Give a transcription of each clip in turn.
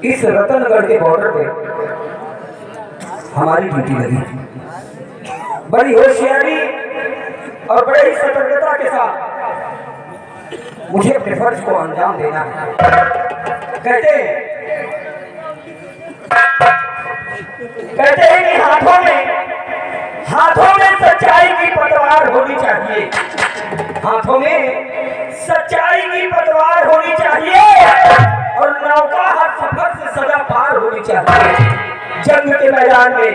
इस रतनगढ़ के बॉर्डर पे हमारी ड्यूटी लगी। बड़ी होशियारी और बड़ी ही सतर्कता के साथ मुझे अपने फर्ज को अंजाम देना है। कहते हैं कि हाथों में सच्चाई की पतवार होनी चाहिए। हाथों में सच्चाई की पतवार होनी चाहिए और नौका हर सफर से सदा पार होनी चाहिए। जंग के मैदान में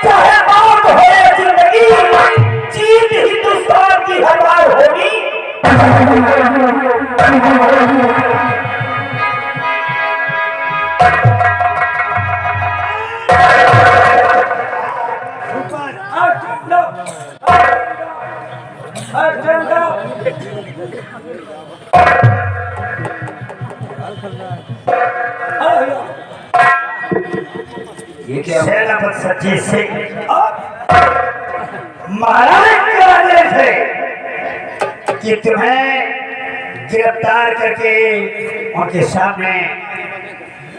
चाहे मौत हो या जिंदगी, जीत हिंदुस्तान की हर बार होगी। ये क्या सेनापति सच्ची सिंह महाराज के आदेश है कि तुम्हें गिरफ्तार करके उनके सामने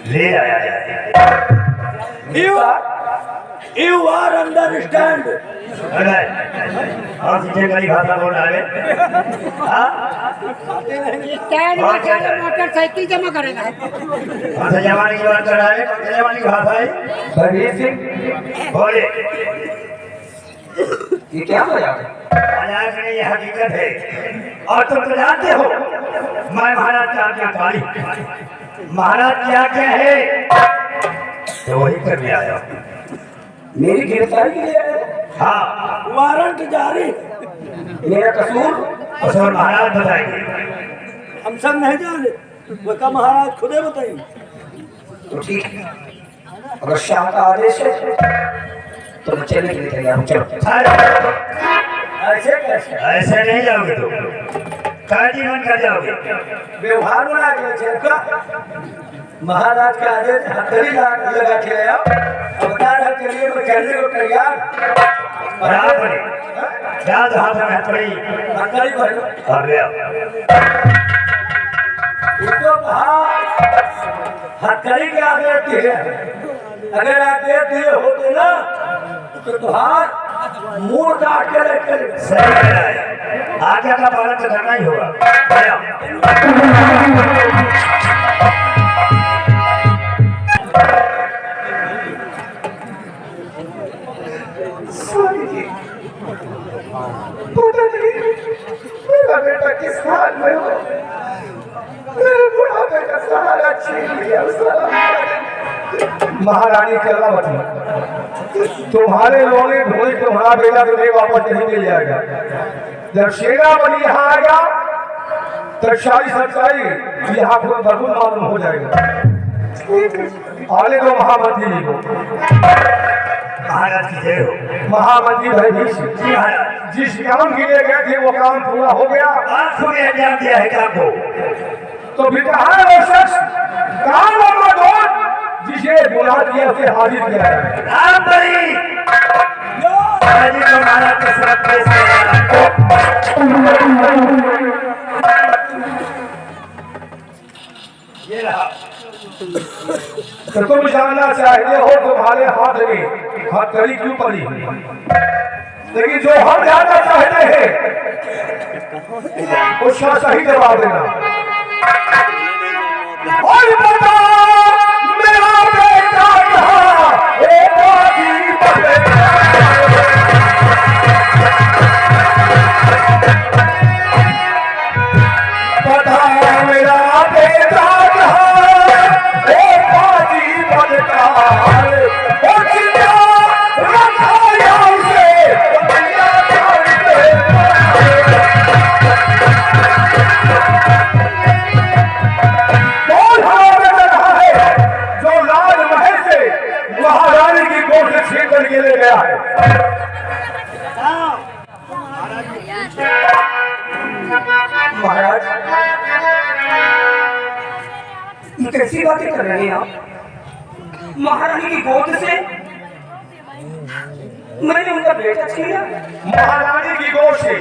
ले जाया जाए। You are understand? और सीधे गली भाषा बोल रहे मोटरसाइकिल जमा करेगा। कौन सा जमाने की बात कर रहा है? कौन सा जमाने की भाषा है? बलबीर सिंह बोले ये क्या मजाक है? मजाक नहीं, ये हकीकत है। और तुम तो जानते हो मैं महाराज की आज्ञा पाली। महाराज की आज्ञा है तो वही करने आया। मेरी गिरफ्तारी के लिए आए हो? हाँ, वारंट जारी। मेरा कसूर? कसूर महाराज बताएंगे। हम सब नहीं जाने, बता महाराज खुदे बताइए। तो ठीक है, अगर शाह का आदेश है तो मैं चलने के लिए तैयार हूँ। चलो। ऐसे कैसे? ऐसे नहीं जाओगे तुम, काजी बन कर जाओगे। व्यवहार बना के चलकर महाराज का आदेश हथकड़ी लगा के आया। अवतार हथकड़ी में चलने को तैयार। बराबर याद हाथ में हथकड़ी हथकड़ी भर और ले आओ। उसको कहा हथकड़ी के आदेश दिए। अगर आदेश दिए होते ना तो तुहार मुंह काट के लेके सही कह रहा है। आज्ञा का पालन तो करना ही होगा। ले आओ। पता नहीं मेरा बेटा किस हाल में हो। मेरे बुढ़ापे का सहारा छीन लिया महारानी कर्णावती, तुम्हारे लोने ढोई तुम्हारा बेटा तुम्हें वापस नहीं मिल जाएगा। जब सेनापति यहाँ आएगा तब सारी सच्चाई यहाँ को बरगुन मालूम हो जाएगा। आने दो महामंत्री जी को। महाराज की जय हो। महामंत्री भयभीत जी महाराज, जिस काम के लिए गए थे वो काम पूरा हो गया। आंखों में अंजाम दिया है काम को। तो फिर कहा है वो शख्स, कहाँ वो मर्द जिसे बुला दिया उसे हाजिर किया है। राम बड़ी महाराज को महाराज के साथ पेश किया। ये रहा। तो तुम जानना चाहिए हो तुम्हारे हाथ में हथकड़ी क्यों पड़ी, लेकिन जो हम जानना चाहते हैं उसका सही जवाब देना। और बता मेरा बेटा कहाँ? एक बाजी बता मेरा बेटा कहाँ? एक बाजी बता महारानी की गोद से छीन करके ले गया है। महाराज ये कैसी बातें कर रहे हैं आप? महारानी की गोद से मैंने उनका बेटा छीना? महारानी की गोद से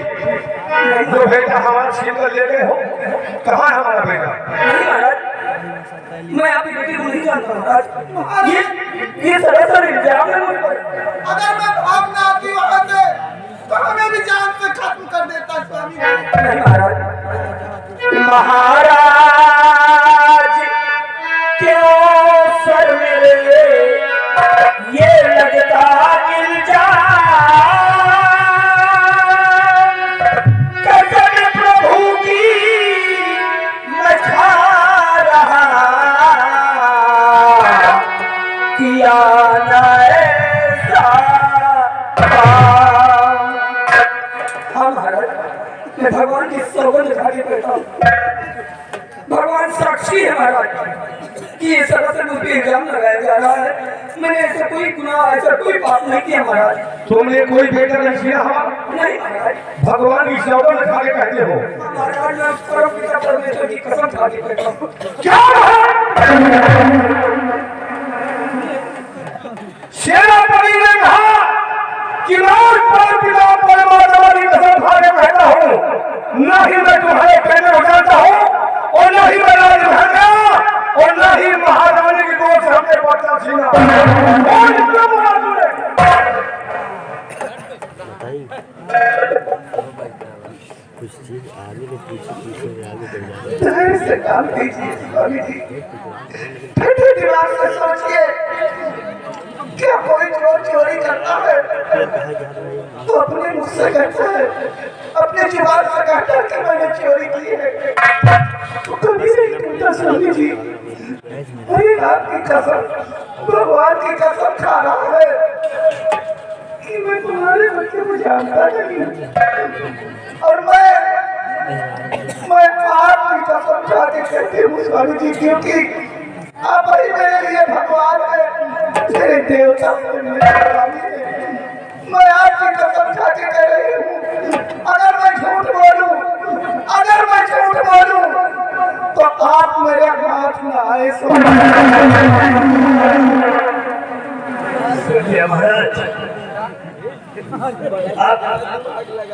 जो बेटा हमारा छीन कर ले गए हो, कहाँ है हमारा बेटा? नहीं महाराज, मैं आपकी बेटी को नहीं जानता महाराज। ये सरासर इल्जाम है मुझ पर। अगर मैं भाग ना आती वहां से तो हमें भी जान से खत्म कर देता स्वामी। नहीं महाराज, महाराज क्यों सर मेरे ये लगता इल्जाम, कसम प्रभु की मैं खा रहा, किया ना ऐसा काम। हाँ महाराज, मैं भगवान की सौगंध खा के बैठा हूँ, भगवान साक्षी है महाराज कि ये सरासर मुझ पे इल्जाम लगाया जा रहा है। मैंने ऐसा कोई गुनाह, ऐसा कोई पाप नहीं किया महाराज। तुमने कोई बेटा नहीं छीना हुआ? नहीं महाराज। भगवान की सौगंध खा के कहते हो? महाराज मैं परमपिता परमेश्वर की कसम खा के बैठा हूँ। क्या सेनापति ने कहा कि मैं परमपिता परमात्मा की कसम खा के कहता हूँ, ना ही मैं तुम्हारे बेटे को जानता हूँ और ना ही मैं राजमहल और ना ही महारानी की गोद से हमने बच्चा छीना। और इतना बोला तूने? कुछ चीज आगे के पीछे आगे बढ़ जाता है। से काम कीजिए स्वामी जी, ठंडे दिमाग से सोचिए, क्या कोई चोर चोरी करता है तो अपने मुंह से कहता है, अपने जुबान से कहता है कि मैंने चोरी की है, तो कभी नहीं कहता स्वामी जी। अरे आपकी कसम, भगवान की कसम खा रहा है कि मैं तुम्हारे बच्चे को जानता नहीं, और मैं आपकी कसम खा के कहती हूँ स्वामी जी, क्योंकि आप ही मेरे लिए भगवान है, मेरे देवता है, मेरे स्वामी है। मैं आपकी कसम खा के कह रही हूँ, अगर मैं झूठ बोलूं तो आप मेरे हाथ में आए सुनिए महाराज,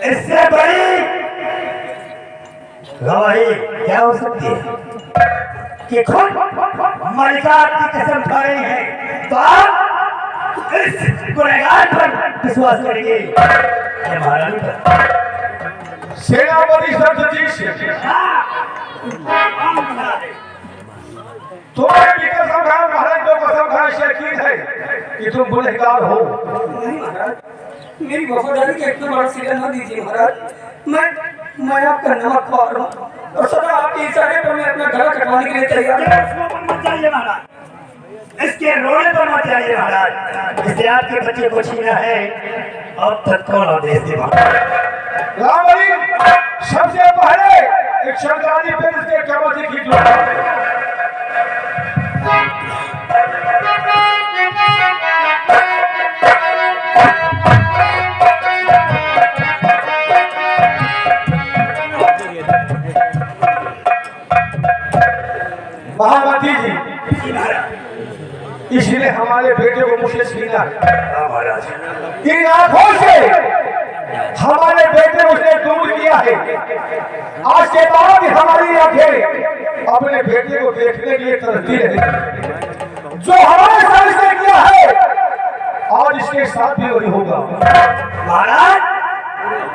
इससे बड़ी गवाही क्या हो सकती है कि खुद मलिका की कसम खा रही है, तो आप इस गुनहगार पर विश्वास करेंगे ये महारानी पर? सेनापति सत्यजीत सिंह, तुम्हें भी कसम खाया, महाराज जो कसम खाया शकील है कि तुम गुनहगार हो। नहीं महाराज, मेरी वफादारी का इतना बड़ा सिला न दीजिए महाराज। मैं आपका नमक खा रहा हूँ और सदा आपके इशारे पर मैं अपना गला कटवाने के लिए तैयार हूँ। मत जाइए महाराज, इसके रोने पर मत जाइए महाराज, इससे आपके बच्चे को छीना है। अब तक कौन आदेश दे महाराज? रामबली, सबसे पहले एक शंकराजी पे इसके कमर से खींच लो। महामती जी, इसलिए हमारे बेटे को मुझसे छीना है महाराज। इन आंखों से हमारे बेटे को उसने दूर किया है। आज के बाद हमारी आंखें अपने बेटे को देखने के लिए तरसती रहेगी। जो हमारे साथ से किया है आज इसके साथ भी वही होगा। महाराज,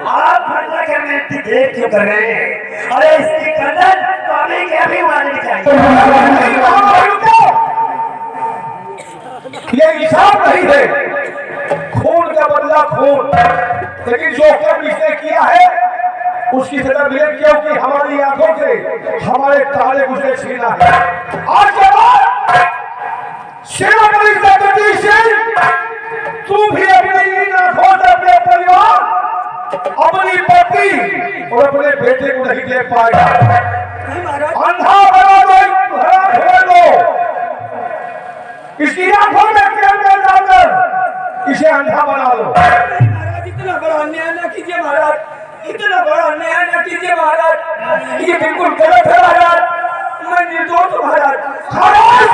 आप फैसला करने की देर क्यों कर रहे हैं? अरे इसकी गर्दन तो अभी के अभी मारनी चाहिए। ये हिसाब नहीं है, खून का बदला खून, लेकिन जो कर्म इसने किया है उसकी सजा मिले, क्योंकि हमारी आंखों से हमारे ताले उसने छीना है। आज के बाद सेनापति सत्यजीत सिंह, तू भी अपनी इन आंखों से अपने परिवार, अपनी पत्नी और अपने बेटे को नहीं देख पाएगा। अंधा बना दो, इसकी आंखों में कैमरे डालकर इसे अंधा बना दो। महाराज, इतना बड़ा अन्याय न कीजिए महाराज, इतना बड़ा अन्याय न कीजिए महाराज, ये बिल्कुल गलत है महाराज। मैं निर्दोष हूँ महाराज, महाराज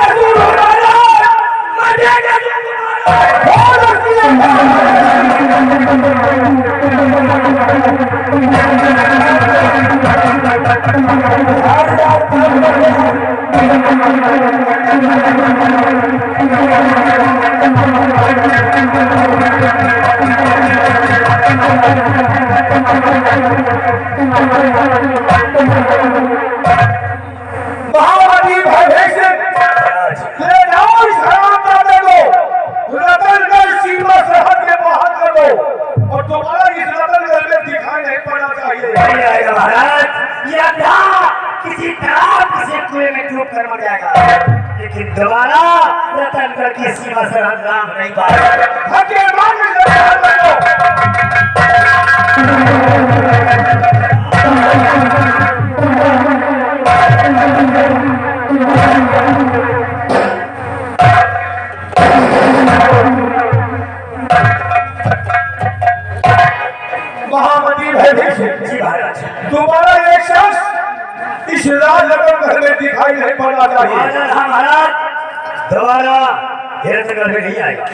महामती भय से ले जाओ इस हरामजादे को, रतनगढ़ सीमा सरहद के बाहर कर दो और दोबारा इस रतनगढ़ में दिखाई नहीं पड़ना चाहिए। नहीं आएगा महाराज, ये अंधा किसी तरह किसी कुएं में डूब कर मर जाएगा, लेकिन दोबारा रतनगढ़ की सीमा सरहद राम नहीं पाएगा। धक्के मार के बाहर कर दो। महामती भय से जी महाराज, दोबारा एक शख्स इस राजनगर घर में दिखाई नहीं पड़ना चाहिए। महाराज दोबारा रतनगढ़ में नहीं आएगा।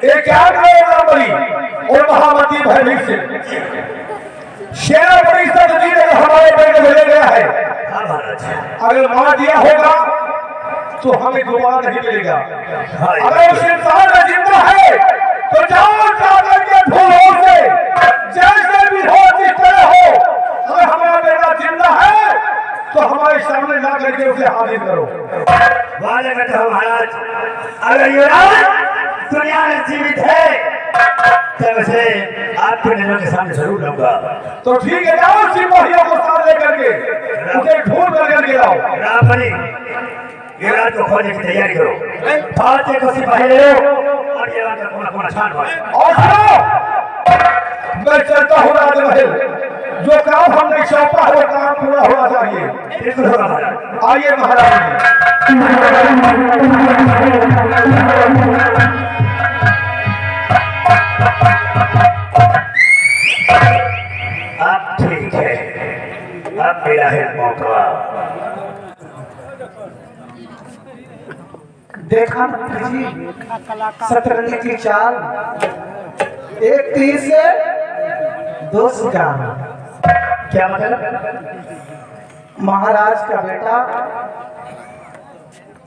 एक क्या करेगा बड़ी और महामती भय से सेना परिषद जी ने हमारे पेड़ भेजे गया है, हाँ महाराज, अगर मार दिया होगा तो हमें दोबारा नहीं मिलेगा। हाँ, अगर उस इंसान में जिंदा है तो जाओ जाकर के ढूंढो से, जैसे भी हो जिस तरह हो, अगर हमारा बेटा जिंदा है तो हमारे सामने ला करके उसे हाजिर करो। वाले में तो महाराज, अगर युवराज दुनिया में जीवित है तब उसे आपके नजरों के सामने जरूर लाऊंगा। तो ठीक है, जाओ सिपाहियों को साथ लेकर के उसे ढूंढ करके लाओ। रामबली, युवराज को खोजने की तैयारी करो, फाते को सिपाही ले लो और युवराज का कोना कोना छान मारो। और सुनो, मैं चलता हूँ राजमहल, जो काम हमने सौंपा है वो काम पूरा होना चाहिए। बिल्कुल होगा महाराज। आइए महाराज जी। अब ठीक है, अब मेरा है मौका। देखा मंत्री जी, शतरंज की चाल, एक तीर से दो शिकार। क्या मतलब? महाराज का बेटा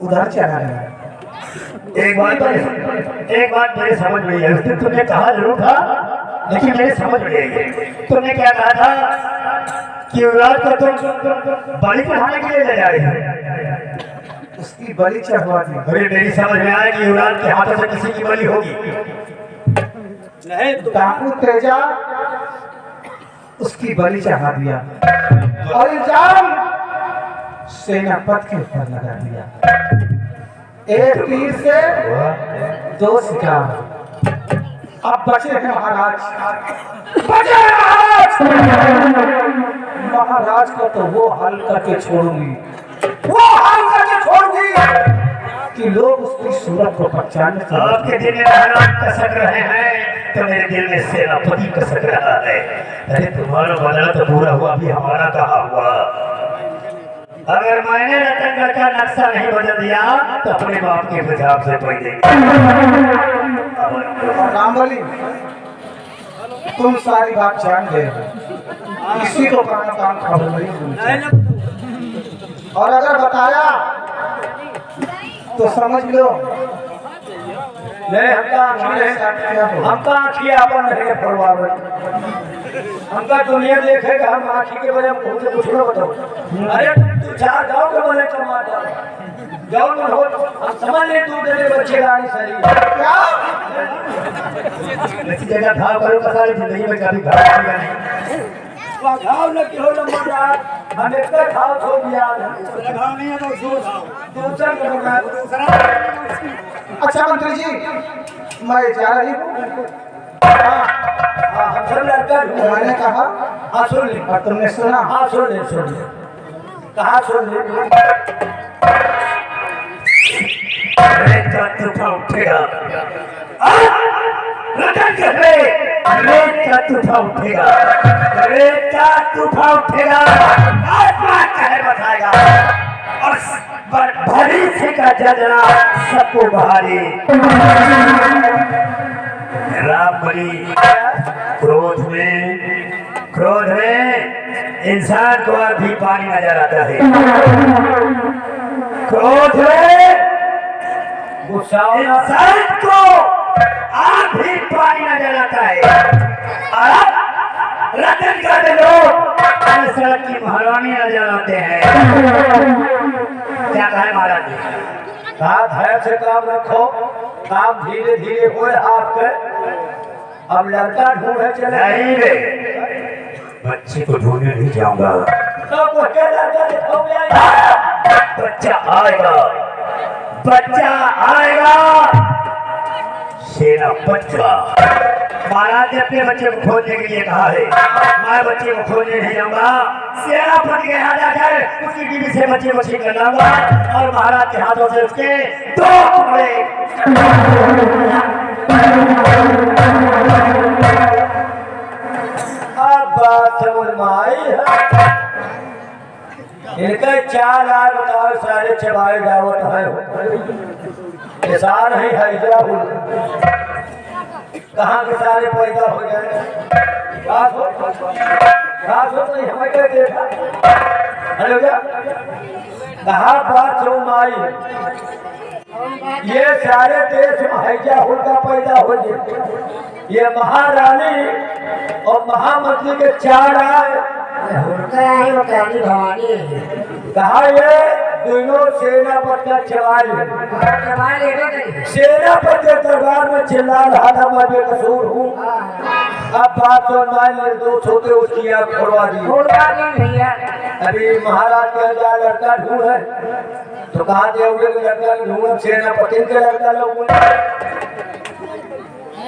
उधर चला गया। एक बात मेरे समझ में आई है, उस दिन तुमने कहा जरूर था लेकिन मेरे समझ में आई है। तुमने क्या कहा था कि युवराज को तुम बलि चढ़ाने के लिए ले जा रहे हो। उसकी बलि चढ़वा दी। अरे मेरी समझ में आया कि युवराज के हाथों से किसी की बलि होगी। नहीं, डाकू तेजा उसकी बलि चढ़ा दिया और इल्जाम सेनापति के ऊपर लगा दिया। एक तीर से दो शिकार। अब बचे हैं महाराज, बचे हैं महाराज। महाराज को तो वो हाल करके छोड़ूंगी, वो हाल करके छोड़ूंगी कि लोग उसकी सूरत को पहचान सकें। आपके दिल में महाराज कसक रहे हैं तो मेरे दिल में सेनापति कसक रहा है। अरे तुम्हारा बदला तो पूरा हुआ, अभी हमारा कहा हुआ। अगर मैंने रतनगढ़ का नक्शा नहीं बदल दिया तो अपने बाप के हिसाब से कोई देंगे। रामबली, तुम सारी बात जान गए हो, किसी को काम खबर नहीं होनी चाहिए। और अगर बताया तो समझ लो नहीं, हमका आँखियाँ अपन नहीं फरवावे, हमका दुनिया देखेगा। हम आँखी के बजाय मुँह से कुछ ना बताओ। अरे तू चार गाँव के बोले टमाटर गाँव में हो, हम समझ ले तू तेरे बच्चे का आई सही क्या ऐसी जगह भाव करो का सारी जिंदगी में कभी घाव आएगा नहीं। घाव न की हो नंबर, हम एक घाव छो दिया घाव नहीं है तो दूसरा को बना। अच्छा मंत्री जी, मैं जा रही हूँ। हम सब लड़का मैंने कहा हाँ सुन ले, और तुमने सुना। हाँ सुन ले कहा सुन ले। रेत का तूफान उठेगा, रतनगढ़ में रेत का तूफान उठेगा, रेत का तूफान उठेगा, आसमान कहर बसाएगा और भरी से का जलना सबको बहारी। रामबली, क्रोध में इंसान को अभी पानी नजर आता है। क्रोध में गुस्सा इंसान को आग भी पानी न जलाता है। और रतन कर लोग सड़क की महारानी न जलाते हैं। क्या कहे महाराज जी? साथ है से काम रखो, काम धीरे धीरे हो आपके। अब लड़का ढूंढे चले नहीं रे, बच्चे को ढूंढने नहीं जाऊंगा। तो लड़का दिखाओगे? बच्चा आएगा, बच्चा आएगा, सेनापति। महाराज ने अपने बच्चे को खोजने के लिए कहा है। मैं बच्चे को खोजने नहीं जाऊंगा। सेनापति के यहाँ जाकर उसकी बीवी से बच्चे को छीन कर लाऊंगा और महाराज के हाथों से उसके 2 टुकड़े। अब बात समझ में आई है। इनका 4 लाख बताओ, सारे चबाए जावत है। किसान ही है कहाँ के सारे पैदा हो गए। तो हमें क्या देखा? अरे भैया कहा बात जो माई, ये सारे देश में हैजा हुआ पैदा हो गए। ये महारानी और महामंत्री के 4 आए। कहा ये दोनों सेनापति का चवाल सेनापति दरबार में चिल्ला रहा था मैं बेकसूर हूँ। अब बात तो निर्दोष होते उसकी आँख फोड़वा दी। अभी महाराज के जा लड़का ढूंढ है तो कहा देवगे के लड़का ढूंढ, सेनापति के लड़का लोग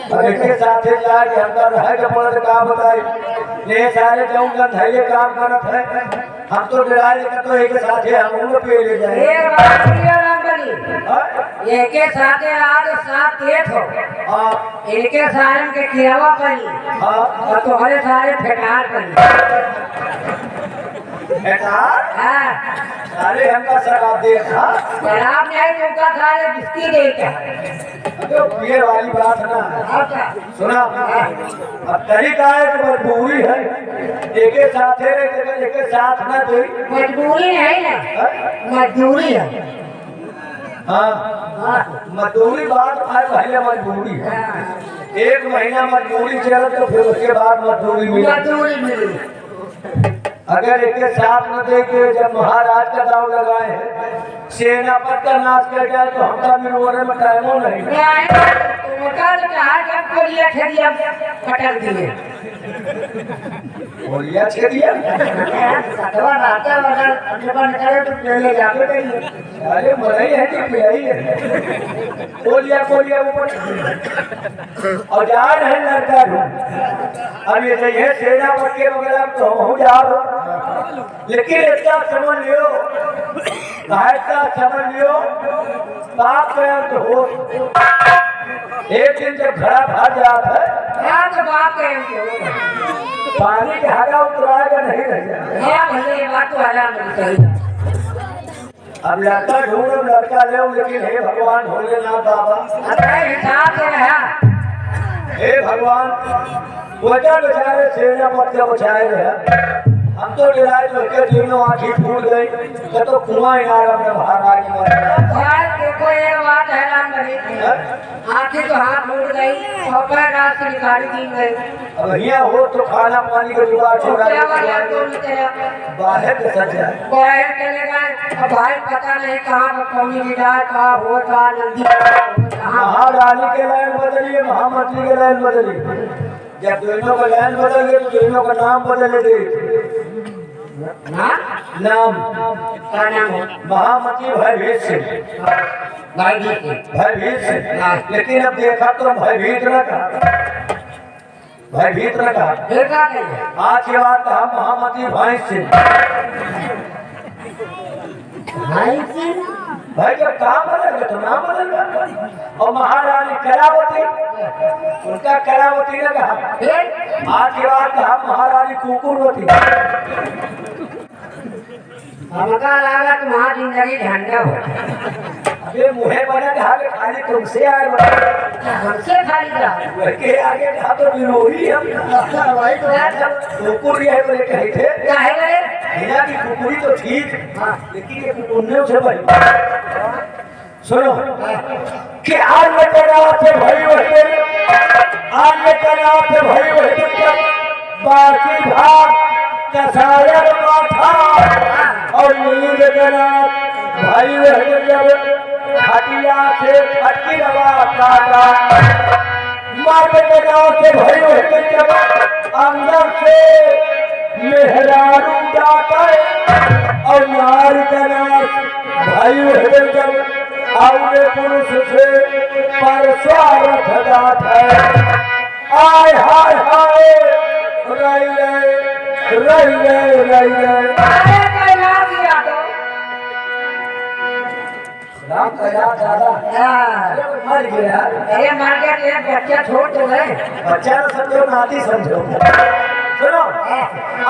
अब एक साथ जाके हमका रह के पड़े का बताई। ये सारे जाऊंगा धैर्य काम करत है। हम तो डराए लेकिन तो एक साथ हम उनको पे ले जाए। एक साथे आज साथ देख हो। हाँ इनके सारे के खिलावा पड़ी हाँ और तुम्हारे सारे फेटार पड़ी। हाँ सारे हमका शराब देखा शराब नहीं तुमका सारे बिस्की देता तो पिए वाली बात ना अच्छा सुना। अब तरीका है कि मजबूरी है, एक साथ है एक साथ ना दे। मजबूरी नहीं ना, मजदूरी है। हाँ मजदूरी बात है, पहले मजबूरी है। 1 महीना मजदूरी चला तो फिर उसके बाद मजदूरी मिली। मजदूरी मिली। अगर एक साथ न दे के जब महाराज का दाव लगाए हैं, सेनापति का नाश कर जाए तो हमका भी रोने में टाइम नहीं। तुमका तो कहा जब को लिया खेलिया पटक दिए। बोलिया छेदिया सटवा राता वाला जब निकले तो पहले जाके करिए। अरे मरई है कि पिलाई है। बोलिया ऊपर और जा रहे लड़का ढूंढ। अब ये सेनापति के वगैरह तो हम जा रहे, लेकिन इतना समझ लियो, समझ लियो बाप का तो हो। एक दिन जब घड़ा भर जाता है तो बाप कहेंगे पानी के हगा उतराएगा नहीं रह जाएगा। भले ये बात तो आराम नहीं। अब लड़का ढूंढो लड़का ले, लेकिन हे भगवान भोलेनाथ बाबा, हिसाब से रहा। हे भगवान वजह बेचारे सेनापति को बचाए गए। हम तो डराए तो के तीनों आँखें फूट गई तो कुआं इनारा में बाहर आ गया। भाई देखो ये बात हैरान बनी, आँखें तो हाथ फूट गई और पैर रात से निकाली दी गई। अब यहाँ हो तो खाना पानी का जुगाड़ छोड़ा बाहर के सजा बाहर चले गए। अब भाई पता नहीं कहाँ पर कौनी गिराए, कहाँ हो कहाँ नंदी महारानी के लाइन बदलिए, महामंत्री के लाइन बदलिए। जब दोनों का लाइन बदल गए तो दोनों का नाम बदल गए। नाम क्या नाम है? महामंत्री भयभीत सिंह। भयभीत सिंह, लेकिन अब देखा तो भयभीत न कहा, भयभीत न कहा। देखा नहीं आज के बाद कहा महामंत्री भाई सिंह। भाई जब काम बदल गया तो नाम बदल गया। और महारानी कलावती, उनका कलावती ने कहा। आज के बाद कहा महारानी कुकुरवती। हमका लगा तुम्हारी जिंदगी झंडा हो। अबे मुहे बना कहा कि खाली तुमसे आए हमसे खाली रहा के आगे कहा तो विरोधी हम वही तो है। कुकुर है बोले कहे थे। काहे गए भैया की कुकुरी तो ठीक, लेकिन ये कुकुरने से भाई सुनो कि आज लेकर आते भाई वही, आज लेकर आते भाई वही, बाकी भाग कसायर माथा और नींद जनाब भाई वही जब हटिया से हटकी लगा काटा मार के जनाब से भाई वही जब अंदर से मेहरारू जाता और मार जनाब भाई वही जब आउले पुरुष से परस्वारथ जात है आय हाय हाय रई राम का याद दादा मर गया। अरे मार के एक बच्चा छोड़ तो गए। बच्चा न समझो नाती समझो। सुनो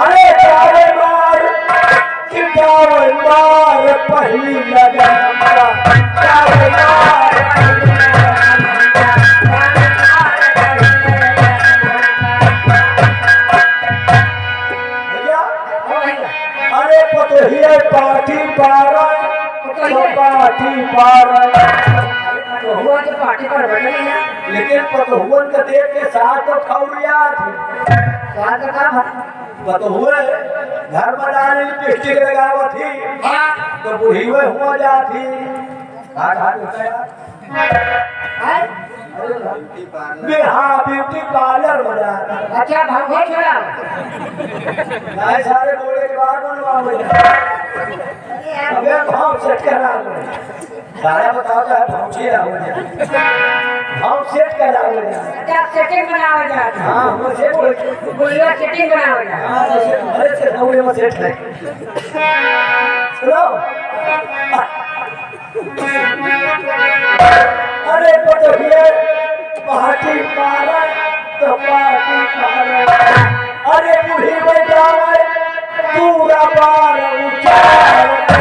अरे चावे मार कि चावे मार पहली लगन चावे मार अरे पतोहिया पार्टी पारा पार्टी पारा तो हुआ तो पार्टी पर बैठे हैं। लेकिन पतोहुअन के देख के साथ तो खौरिया थी क्या का काम है? पतोहुए घर बनाने लिपस्टिक लगावा थी तो बूढ़ी हुए हुआ जाती हाथ होता हैं? हाँ ब्यूटी पार्लर बना अच्छा भागो छोड़ा। नए सारे बोले के बाद बनवा अबे भाव सेट करा सारा बताओ तो है पहुंचे हो जाए भाव सेट करा हो जाए क्या सेटिंग बनावा जाता है? हाँ वो सेट गुड़िया सेटिंग बनावा जाता है। हाँ तो अरे से नौरे में सेट है सुनो अरे पटोहिए पार्टी पारा तो पार्टी पारा अरे बूढ़ी में जावे पूरा बार उचार